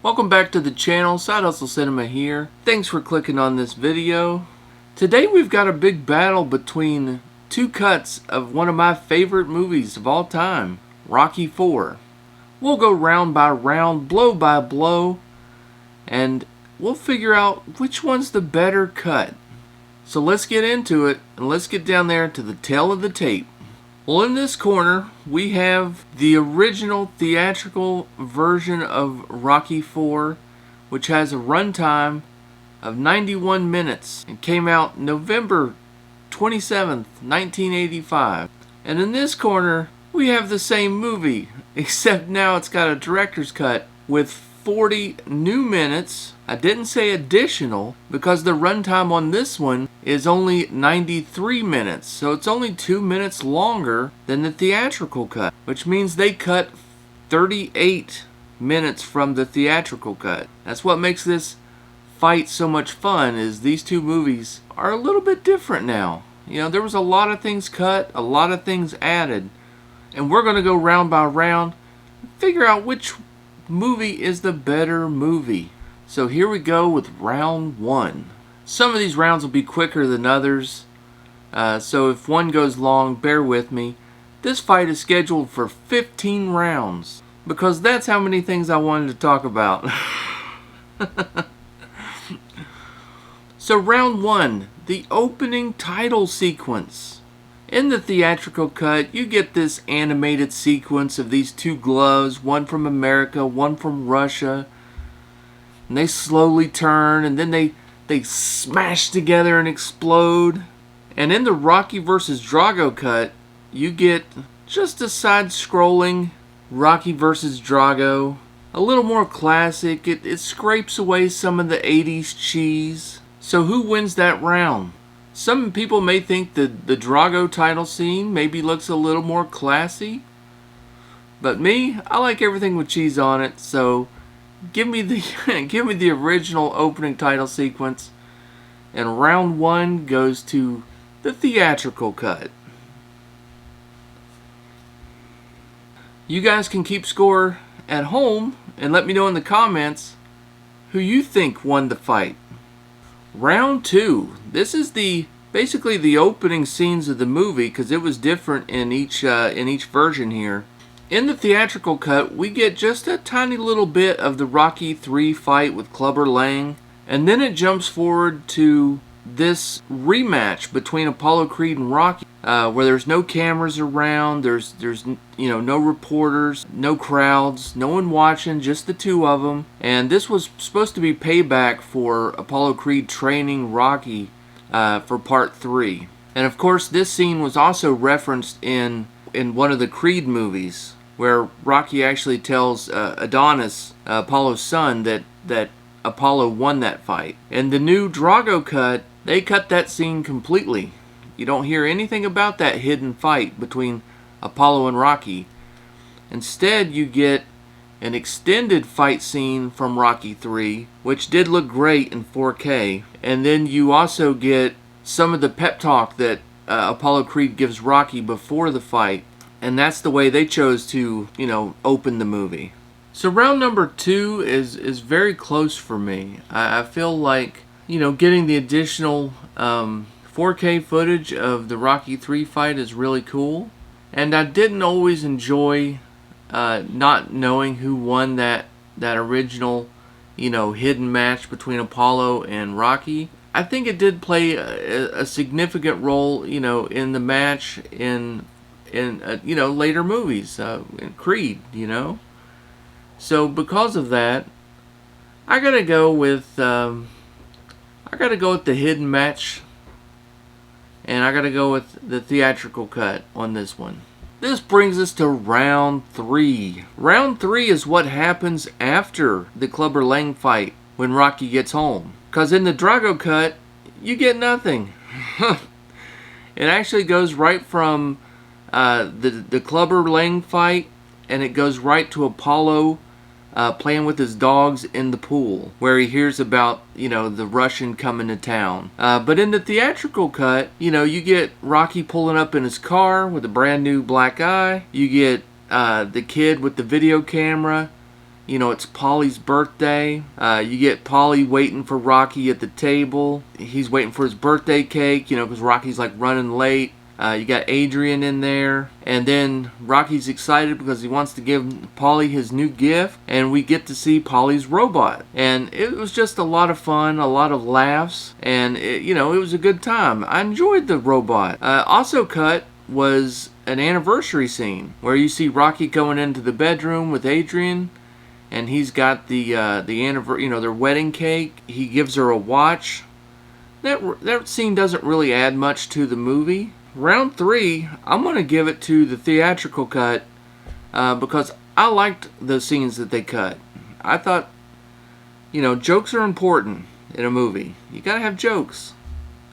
Welcome back to the channel. Side Hustle Cinema here. Thanks for clicking on this video. Today we've got a big battle between two cuts of one of my favorite movies of all time, Rocky IV. We'll go round by round, blow by blow, and we'll figure out which one's the better cut. So let's get into it, and let's get down there to the tail of the tape. Well, in this corner, we have the original theatrical version of Rocky IV, which has a runtime of 91 minutes and came out November 27th, 1985. And in this corner, we have the same movie, except now it's got a director's cut with 40 new minutes. I didn't say additional because the runtime on this one is only 93 minutes, so it's only 2 minutes longer than the theatrical cut, which means they cut 38 minutes from the theatrical cut. That's what makes this fight so much fun, is these two movies are a little bit different now. You know, there was a lot of things cut, a lot of things added, and we're going to go round by round and figure out which movie is the better movie. So here we go with round one. Some of these rounds will be quicker than others, so if one goes long, bear with me. This fight is scheduled for 15 rounds because that's how many things I wanted to talk about. So round one, the opening title sequence. In the theatrical cut, you get this animated sequence of these two gloves, one from America, one from Russia. And they slowly turn, and then they smash together and explode. And in the Rocky vs. Drago cut, you get just a side-scrolling Rocky vs. Drago. A little more classic. It scrapes away some of the 80s cheese. So who wins that round? Some people may think the Drago title scene maybe looks a little more classy. But me, I like everything with cheese on it, so give me the original opening title sequence, and round one goes to the theatrical cut. You guys can keep score at home and let me know in the comments who you think won the fight. Round two. This is basically the opening scenes of the movie because it was different in each version here. In the theatrical cut, we get just a tiny little bit of the Rocky III fight with Clubber Lang, and then it jumps forward to this rematch between Apollo Creed and Rocky, where there's no cameras around, there's no reporters, no crowds, no one watching, just the two of them. And this was supposed to be payback for Apollo Creed training Rocky for part 3. And of course, this scene was also referenced in one of the Creed movies, where Rocky actually tells Adonis, Apollo's son, that Apollo won that fight. In the new Drago cut, they cut that scene completely. You don't hear anything about that hidden fight between Apollo and Rocky. Instead, you get an extended fight scene from Rocky III, which did look great in 4K. And then you also get some of the pep talk that Apollo Creed gives Rocky before the fight. And that's the way they chose to, open the movie. So round number two is very close for me. I feel like, getting the additional 4K footage of the Rocky III fight is really cool. And I didn't always enjoy not knowing who won that original, hidden match between Apollo and Rocky. I think it did play a significant role, in the match in later movies, in Creed, So because of that, I gotta go with the hidden match, and I gotta go with the theatrical cut on this one. This brings us to round three. Round three is what happens after the Clubber Lang fight when Rocky gets home. Because in the Drago cut, you get nothing. It actually goes right from the Clubber Lang fight, and it goes right to Apollo playing with his dogs in the pool, where he hears about, the Russian coming to town. But in the theatrical cut, you get Rocky pulling up in his car with a brand new black eye. You get the kid with the video camera You know, it's Paulie's birthday. You get Paulie waiting for Rocky at the table. He's waiting for his birthday cake, you know, because Rocky's like running late. You got Adrian in there. And then Rocky's excited because he wants to give Paulie his new gift. And we get to see Paulie's robot. And it was just a lot of fun, a lot of laughs. And, it was a good time. I enjoyed the robot. Also cut was an anniversary scene where you see Rocky going into the bedroom with Adrian. And he's got the anniversary, their wedding cake. He gives her a watch. That scene doesn't really add much to the movie. Round 3, I'm going to give it to the theatrical cut because I liked the scenes that they cut. I thought, jokes are important in a movie. You got to have jokes.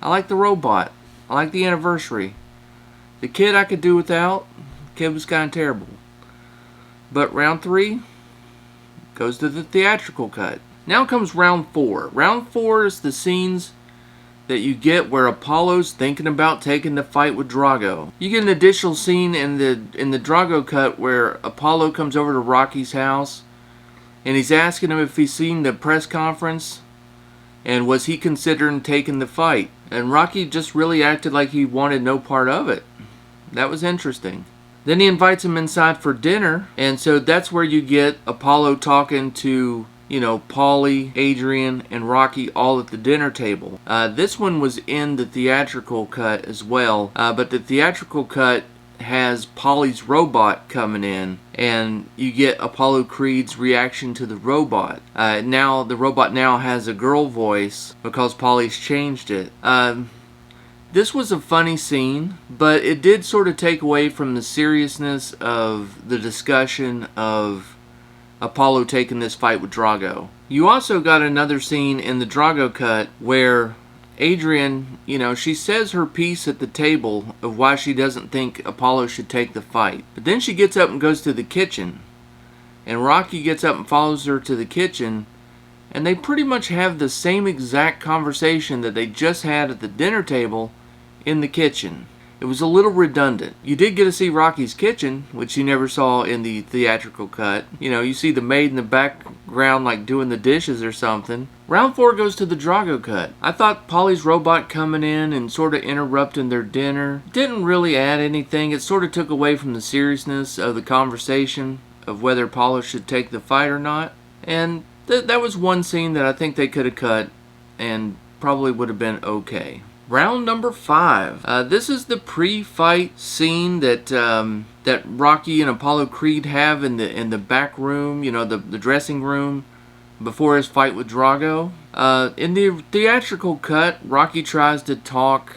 I like the robot. I like the anniversary. The kid I could do without. The kid was kind of terrible. But round 3 goes to the theatrical cut. Now comes round 4. Round 4 is the scenes that you get where Apollo's thinking about taking the fight with Drago. You get an additional scene in the Drago cut where Apollo comes over to Rocky's house and he's asking him if he's seen the press conference and was he considering taking the fight. And Rocky just really acted like he wanted no part of it. That was interesting. Then he invites him inside for dinner, and so that's where you get Apollo talking to, Paulie, Adrian, and Rocky all at the dinner table. This one was in the theatrical cut as well, but the theatrical cut has Paulie's robot coming in, and you get Apollo Creed's reaction to the robot. Now the robot now has a girl voice because Paulie's changed it. This was a funny scene, but it did sort of take away from the seriousness of the discussion of Apollo taking this fight with Drago. You also got another scene in the Drago cut where Adrian, she says her piece at the table of why she doesn't think Apollo should take the fight. But then she gets up and goes to the kitchen. And Rocky gets up and follows her to the kitchen. And they pretty much have the same exact conversation that they just had at the dinner table in the kitchen. It was a little redundant. You did get to see Rocky's kitchen, which you never saw in the theatrical cut. You see the maid in the background like doing the dishes or something. Round 4 goes to the Drago cut. I thought Paulie's robot coming in and sort of interrupting their dinner didn't really add anything. It sort of took away from the seriousness of the conversation of whether Apollo should take the fight or not. And that was one scene that I think they could have cut and probably would have been okay. Round number 5. This is the pre-fight scene that Rocky and Apollo Creed have in the back room, the dressing room before his fight with Drago. In the theatrical cut, Rocky tries to talk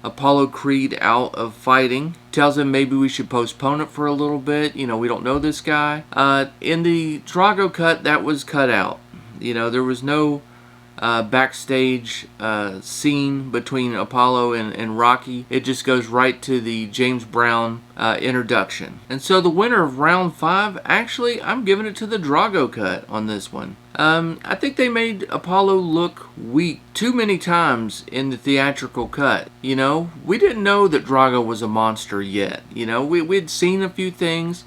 Apollo Creed out of fighting. Tells him maybe we should postpone it for a little bit. We don't know this guy. In the Drago cut, that was cut out. There was no backstage scene between Apollo and Rocky. It just goes right to the James Brown introduction. And so the winner of round 5, actually, I'm giving it to the Drago cut on this one. I think they made Apollo look weak too many times in the theatrical cut. We didn't know that Drago was a monster yet. We'd seen a few things,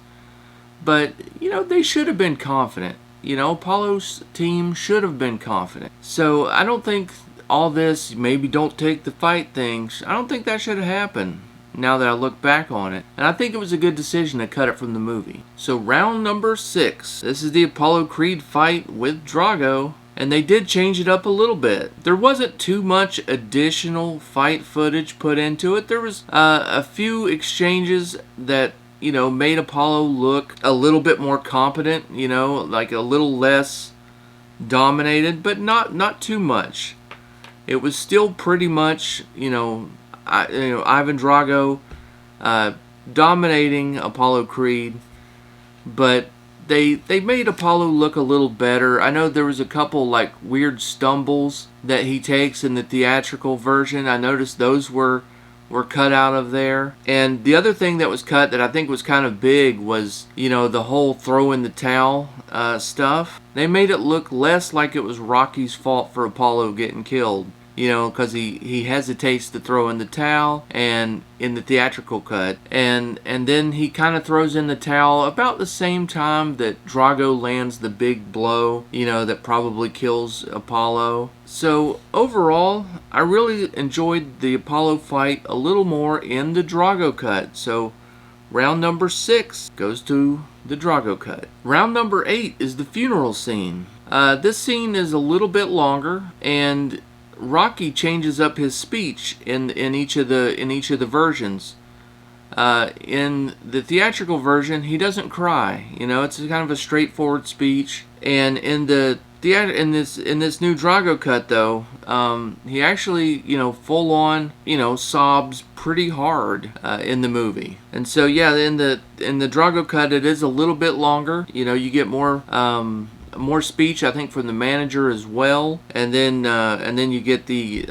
but, they should have been confident. Apollo's team should have been confident. So I don't think all this, maybe don't take the fight things, I don't think that should have happened now that I look back on it. And I think it was a good decision to cut it from the movie. So round number 6. This is the Apollo Creed fight with Drago. And they did change it up a little bit. There wasn't too much additional fight footage put into it. There was a few exchanges that made Apollo look a little bit more competent, like a little less dominated, but not too much. It was still pretty much, Ivan Drago dominating Apollo Creed, but they made Apollo look a little better. I know there was a couple like weird stumbles that he takes in the theatrical version. I noticed those were cut out of there. And the other thing that was cut that I think was kind of big was, the whole throw in the towel stuff. They made it look less like it was Rocky's fault for Apollo getting killed because he hesitates to throw in the towel, and in the theatrical cut, and then he kind of throws in the towel about the same time that Drago lands the big blow, that probably kills Apollo. So overall, I really enjoyed the Apollo fight a little more in the Drago cut. So round number 6 goes to the Drago cut. Round number 8 is the funeral scene. This scene is a little bit longer, and Rocky changes up his speech in each of the versions. In the theatrical version, he doesn't cry. It's kind of a straightforward speech. And in this new Drago cut, though, he actually full on sobs pretty hard in the movie. And so yeah, in the Drago cut, it is a little bit longer. You get more speech, I think, from the manager as well, and then you get the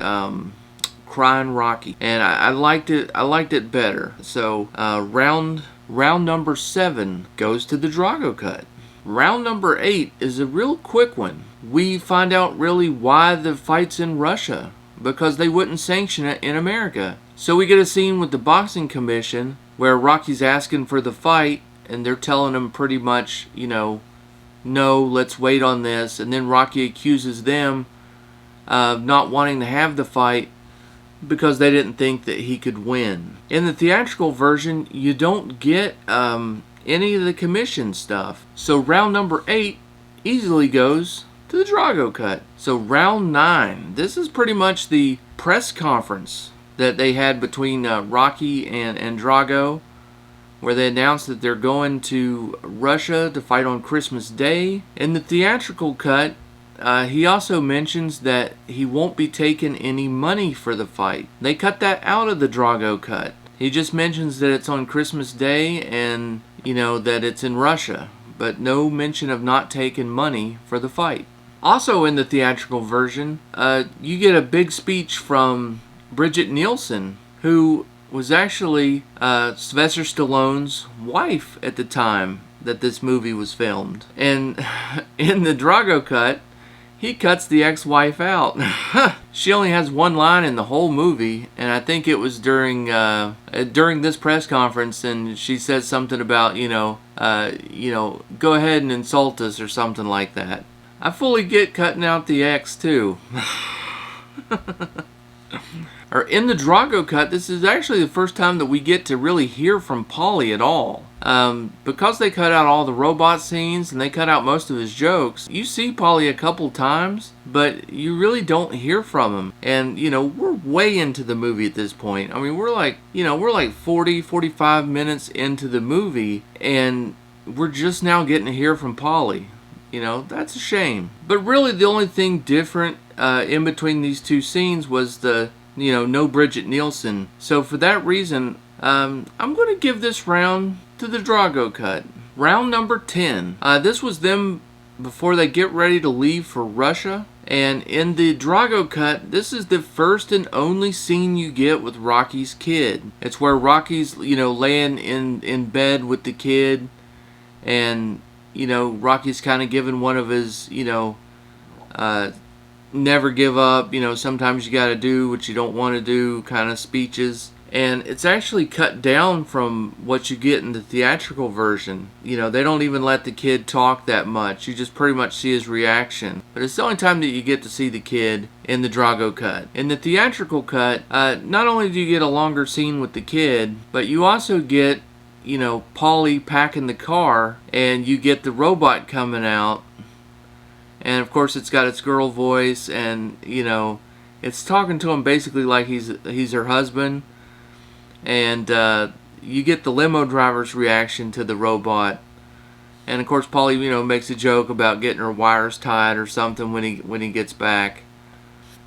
crying Rocky, and I liked it better. So round number 7 goes to the Drago cut. Round number 8 is a real quick one. We find out really why the fight's in Russia, because they wouldn't sanction it in America. So we get a scene with the boxing commission where Rocky's asking for the fight, and they're telling him pretty much, no, let's wait on this. And then Rocky accuses them of not wanting to have the fight because they didn't think that he could win. In the theatrical version, you don't get any of the commission stuff. So round number 8 easily goes to the Drago cut. So round 9, this is pretty much the press conference that they had between Rocky and Drago, where they announced that they're going to Russia to fight on Christmas Day. In the theatrical cut, he also mentions that he won't be taking any money for the fight. They cut that out of the Drago cut. He just mentions that it's on Christmas Day and, that it's in Russia, but no mention of not taking money for the fight. Also in the theatrical version, you get a big speech from Bridget Nielsen, who was actually Sylvester Stallone's wife at the time that this movie was filmed. And in the Drago cut, he cuts the ex-wife out. She only has one line in the whole movie, and I think it was during this press conference, and she says something about, go ahead and insult us or something like that. I fully get cutting out the ex too. Or in the Drago cut, this is actually the first time that we get to really hear from Paulie at all. Because they cut out all the robot scenes and they cut out most of his jokes, you see Paulie a couple times, but you really don't hear from him. And, we're way into the movie at this point. I mean, we're like 40, 45 minutes into the movie, and we're just now getting to hear from Paulie. That's a shame. But really, the only thing different in between these two scenes was the no Bridget Nielsen. So for that reason, I'm going to give this round to the Drago cut. Round number 10. This was them before they get ready to leave for Russia. And in the Drago cut, this is the first and only scene you get with Rocky's kid. It's where Rocky's, laying in bed with the kid. And, Rocky's kind of giving one of his, never give up, sometimes you gotta do what you don't want to do kind of speeches. And it's actually cut down from what you get in the theatrical version. They don't even let the kid talk that much. You just pretty much see his reaction. But it's the only time that you get to see the kid in the Drago cut. In the theatrical cut, not only do you get a longer scene with the kid, but you also get, Paulie packing the car, and you get the robot coming out. And of course it's got its girl voice, and it's talking to him basically like he's her husband. And you get the limo driver's reaction to the robot. And of course Paulie makes a joke about getting her wires tied or something when he gets back.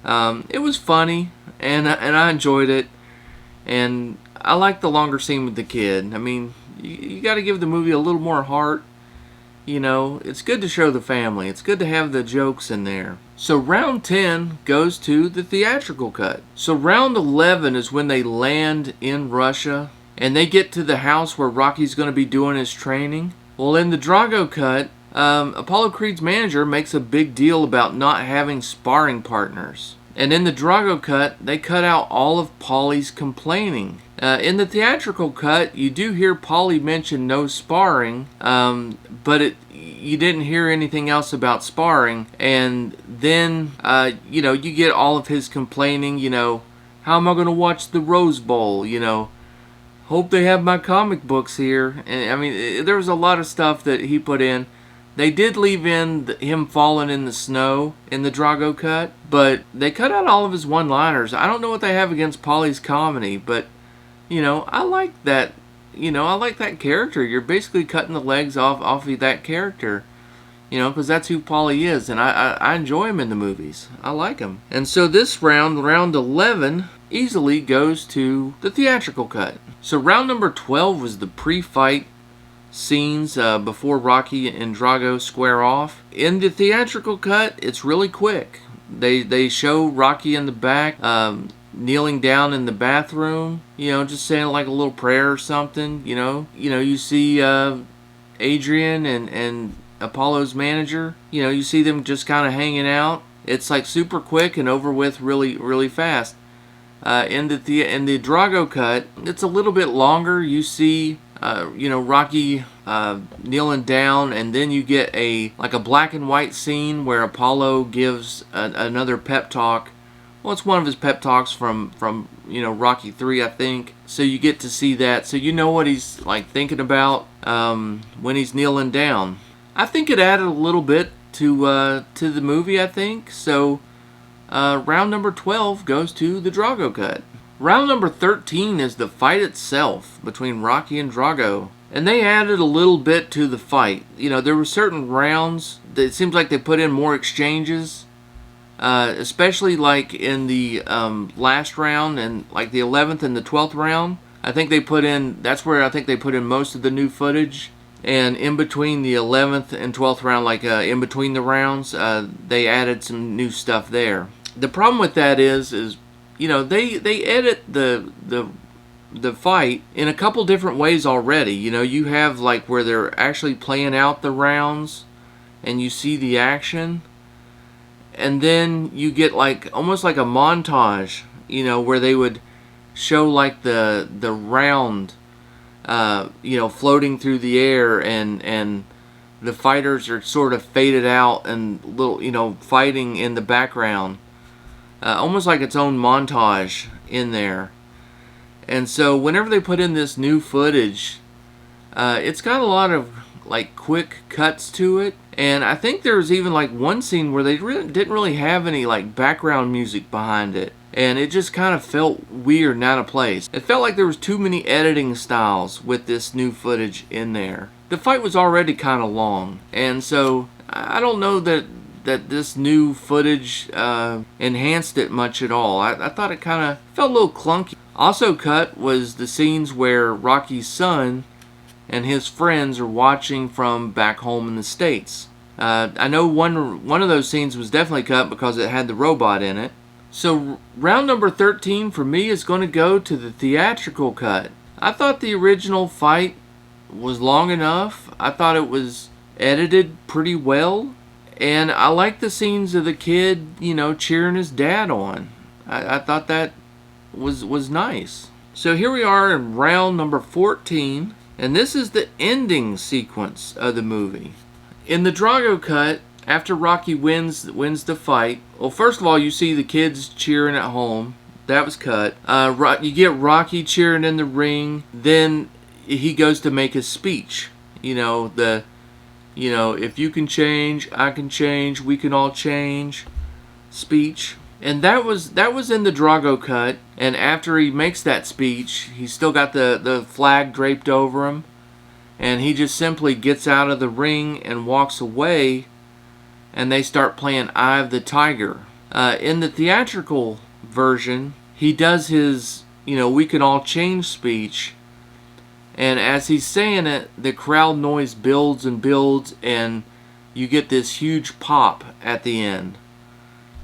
It was funny, and I enjoyed it, and I like the longer scene with the kid. I mean, you got to give the movie a little more heart. It's good to show the family. It's good to have the jokes in there. So round 10 goes to the theatrical cut. So round 11 is when they land in Russia, and they get to the house where Rocky's going to be doing his training. Well, in the Drago cut, Apollo Creed's manager makes a big deal about not having sparring partners. And in the Drago cut, they cut out all of Paulie's complaining. In the theatrical cut, you do hear Paulie mention no sparring, but you didn't hear anything else about sparring. And then, you get all of his complaining, how am I going to watch the Rose Bowl, hope they have my comic books here. And I mean, there was a lot of stuff that he put in. They did leave in him falling in the snow in the Drago cut, but they cut out all of his one-liners. I don't know what they have against Paulie's comedy, but, I like that. I like that character. You're basically cutting the legs off of that character, because that's who Paulie is, and I enjoy him in the movies. I like him. And so this round 11, easily goes to the theatrical cut. So round number 12 was the pre-fight scenes before Rocky and Drago square off. In the theatrical cut, it's really quick. They show Rocky in the back, kneeling down in the bathroom, just saying like a little prayer or something. You see Adrian and Apollo's manager. You see them just kind of hanging out. It's like super quick and over with really, really fast. In the Drago cut, it's a little bit longer. You see Rocky kneeling down, and then you get a black and white scene where Apollo gives another pep talk. Well, it's one of his pep talks from Rocky 3, I think. So you get to see that, so you know what he's like thinking about when he's kneeling down. I think it added a little bit to the movie, I think. So round number 12 goes to the Drago cut. Round number 13 is the fight itself between Rocky and Drago. And they added a little bit to the fight. There were certain rounds that it seems like they put in more exchanges. Especially like in the last round and like the 11th and the 12th round. That's where I think they put in most of the new footage. And in between the 11th and 12th round, like in between the rounds, they added some new stuff there. The problem with that is they edit the fight in a couple different ways already. You have like where they're actually playing out the rounds and you see the action, and then you get like almost like a montage, where they would show like the round floating through the air, and the fighters are sort of faded out and little fighting in the background. Almost like its own montage in there. And so whenever they put in this new footage, it's got a lot of like quick cuts to it. And I think there was even like one scene where they didn't really have any like background music behind it. And it just kind of felt weird and out of place. It felt like there was too many editing styles with this new footage in there. The fight was already kind of long. And so I don't know that this new footage enhanced it much at all. I thought it kind of felt a little clunky. Also cut was the scenes where Rocky's son and his friends are watching from back home in the States. I know one of those scenes was definitely cut because it had the robot in it. So round number 13 for me is going to go to the theatrical cut. I thought the original fight was long enough. I thought it was edited pretty well. And I like the scenes of the kid, cheering his dad on. I thought that was nice. So here we are in round number 14. And this is the ending sequence of the movie. In the Drago cut, after Rocky wins the fight, well, first of all, you see the kids cheering at home. That was cut. You get Rocky cheering in the ring. Then he goes to make his speech. If you can change, I can change, we can all change speech. And that was in the Drago cut. And after he makes that speech, he's still got the flag draped over him. And he just simply gets out of the ring and walks away. And they start playing Eye of the Tiger. In the theatrical version, he does his, we can all change speech. And as he's saying it, the crowd noise builds and builds, and you get this huge pop at the end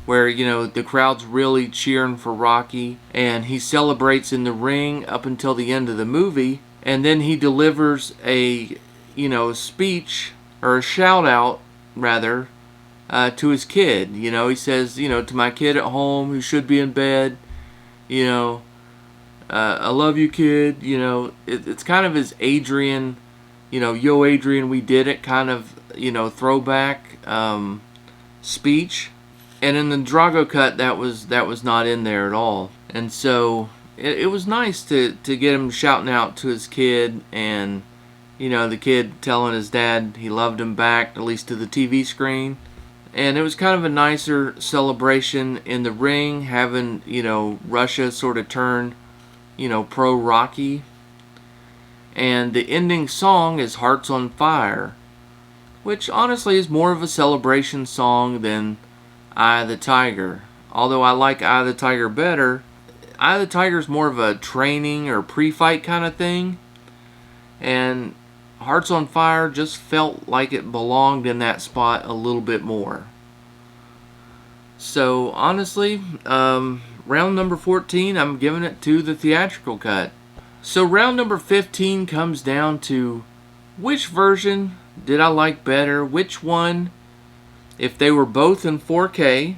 where, the crowd's really cheering for Rocky, and he celebrates in the ring up until the end of the movie, and then he delivers a, speech, or a shout out, rather, to his kid. You know, he says, you know, to my kid at home who should be in bed, you know, I love you, kid. You know, it's kind of his Adrian, you know, yo Adrian, we did it kind of, you know, throwback speech. And in the Drago cut, that was not in there at all. And so it was nice to get him shouting out to his kid, and you know, the kid telling his dad he loved him back, at least to the TV screen. And it was kind of a nicer celebration in the ring, having, you know, Russia sort of turn, you know, pro-Rocky. And the ending song is Hearts on Fire, which honestly is more of a celebration song than Eye of the Tiger. Although I like Eye of the Tiger better, Eye of the Tiger is more of a training or pre-fight kind of thing. And Hearts on Fire just felt like it belonged in that spot a little bit more. So honestly, round number 14, I'm giving it to the theatrical cut. So round number 15 comes down to which version did I like better? Which one, if they were both in 4K,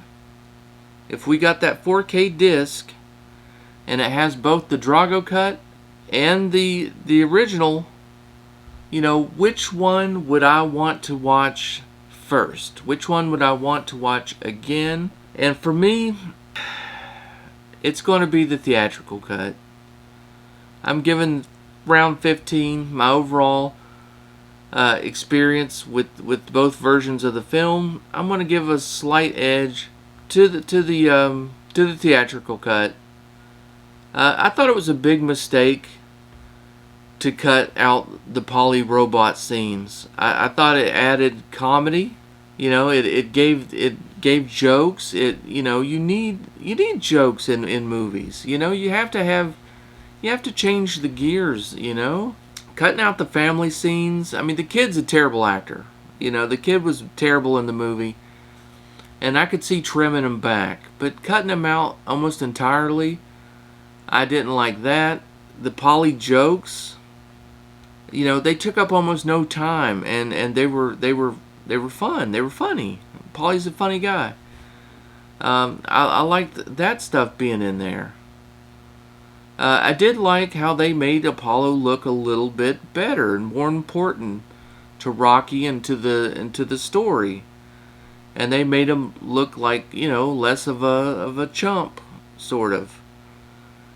if we got that 4K disc and it has both the Drago cut and the original, you know, which one would I want to watch first? Which one would I want to watch again? And for me, it's going to be the theatrical cut. I'm giving round 15 my overall experience with both versions of the film. I'm going to give a slight edge to the theatrical cut. I thought it was a big mistake to cut out the poly robot scenes. I thought it added comedy. You know, it gave jokes. You know, you need jokes in movies. You know, you have to change the gears. You know, cutting out the family scenes. I mean, the kid's a terrible actor. You know, the kid was terrible in the movie, and I could see trimming him back, but cutting him out almost entirely, I didn't like that. The poly jokes, you know, they took up almost no time, and they were fun. They were funny. Polly's a funny guy. I liked that stuff being in there. I did like how they made Apollo look a little bit better and more important to Rocky and to the story, and they made him look like, you know, less of a chump, sort of.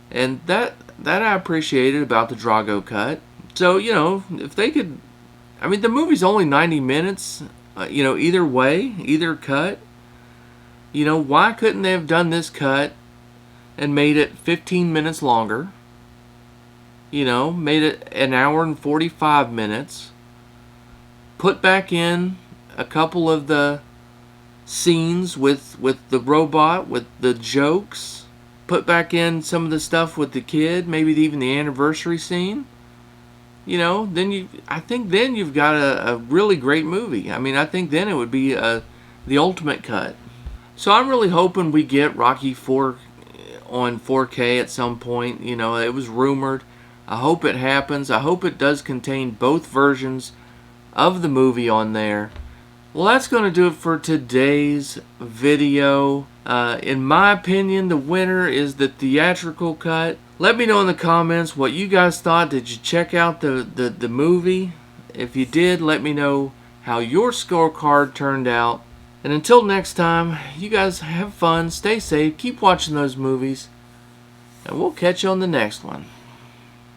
And that I appreciated about the Drago cut. So, you know, if they could, I mean, the movie's only 90 minutes, you know, either way, either cut. You know, why couldn't they have done this cut and made it 15 minutes longer? You know, made it an hour and 45 minutes. Put back in a couple of the scenes with the robot, with the jokes. Put back in some of the stuff with the kid, maybe even the anniversary scene. You know, I think then you've got a really great movie. I mean, I think then it would be the ultimate cut. So I'm really hoping we get Rocky 4 on 4K at some point. You know, it was rumored. I hope it happens. I hope it does contain both versions of the movie on there. Well, that's going to do it for today's video. In my opinion, the winner is the theatrical cut. Let me know in the comments what you guys thought. Did you check out the movie? If you did, let me know how your scorecard turned out. And until next time, you guys have fun, stay safe, keep watching those movies, and we'll catch you on the next one.